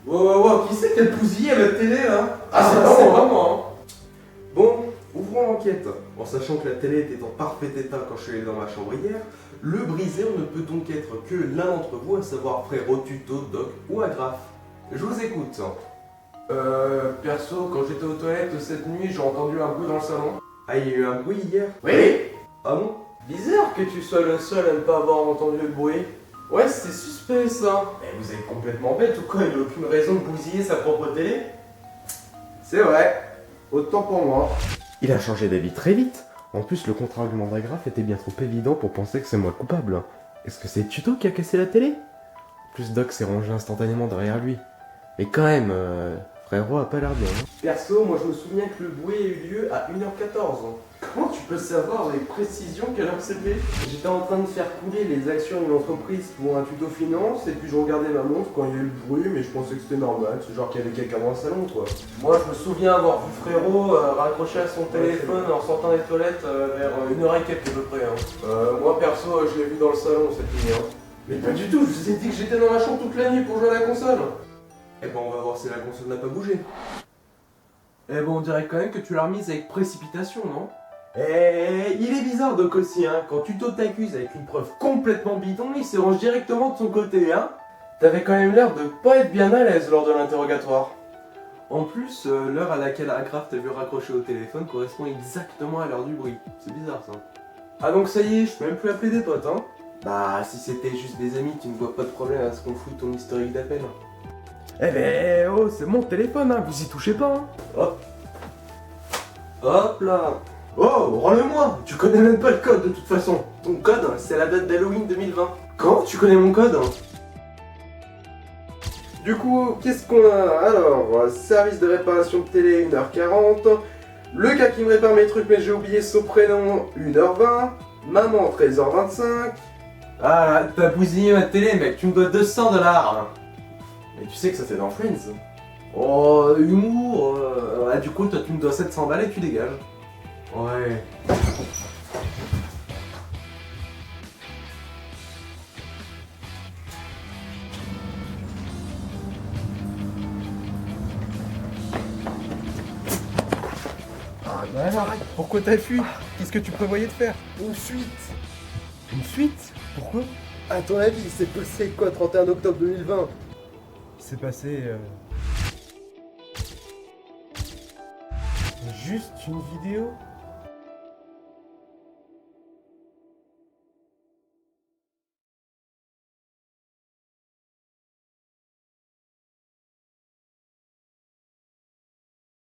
Wow, qui c'est qui a le bousillé à la télé là? Ah, c'est pas moi, hein. Bon, ouvrons l'enquête. En sachant que la télé était en parfait état quand je suis allé dans ma chambre hier, le brisé on ne peut donc être que l'un d'entre vous, à savoir frérot, tuto, doc ou agraf. Je vous écoute. Perso, quand j'étais aux toilettes cette nuit, j'ai entendu un bruit dans le salon. Ah, il y a eu un bruit hier? Oui. Ah bon? Bizarre que tu sois le seul à ne pas avoir entendu le bruit. Ouais, c'est suspect ça. Mais vous êtes complètement bête ou quoi? Il n'y a aucune raison de bousiller sa propre télé? C'est vrai. Autant pour moi. Il a changé d'avis très vite. En plus, le contre-argument d'Agraf était bien trop évident pour penser que c'est moi le coupable. Est-ce que c'est Tuto qui a cassé la télé? En plus, Doc s'est rangé instantanément derrière lui. Mais quand même, frérot a pas l'air bien. Hein. Perso, moi je me souviens que le bruit a eu lieu à 1h14. Comment tu peux savoir avec précision quelle heure c'était? J'étais en train de faire couler les actions d'une entreprise pour un tuto finance et puis je regardais ma montre quand il y a eu le bruit, mais je pensais que c'était normal, c'est genre qu'il y avait quelqu'un dans le salon quoi. Moi, je me souviens avoir vu frérot raccrocher à son téléphone en sortant des toilettes vers 1h et quelques à peu près. Hein. Moi, perso, je l'ai vu dans le salon cette nuit. Hein. Mais pas du tout, je vous ai dit que j'étais dans ma chambre toute la nuit pour jouer à la console. Eh ben on va voir si la console n'a pas bougé. Eh ben, on dirait quand même que tu l'as remise avec précipitation, non? Il est bizarre Doc aussi, hein. Quand Tuto t'accuse avec une preuve complètement bidon, il se range directement de son côté, hein. T'avais quand même l'air de pas être bien à l'aise lors de l'interrogatoire. En plus, l'heure à laquelle Agraf t'a vu raccrocher au téléphone correspond exactement à l'heure du bruit. C'est bizarre ça. Ah donc ça y est, je peux même plus appeler des potes, hein? Bah, si c'était juste des amis, tu ne vois pas de problème à ce qu'on fout ton historique d'appel. Eh ben, oh, c'est mon téléphone, hein, vous y touchez pas, hein. Hop là. Oh, rends-le-moi. Tu connais même pas le code de toute façon. Ton code, c'est la date d'Halloween 2020. Quand tu connais mon code? Du coup, qu'est-ce qu'on a? Alors, service de réparation de télé, 1h40. Le gars qui me répare mes trucs mais j'ai oublié son prénom, 1h20. Maman, 13h25. Ah, t'as bousillé ma télé, mec, tu me dois 200 $. Mais tu sais que ça c'est dans Friends. Oh, humour. Du coup, toi, tu me dois 700 balles et tu dégages. Ouais. Ah, bah alors, pourquoi t'as fui? Qu'est-ce que tu prévoyais de faire? Une fuite. Une fuite? Pourquoi? À ton avis, il s'est passé quoi 31 octobre 2020? Il s'est passé... Juste une vidéo?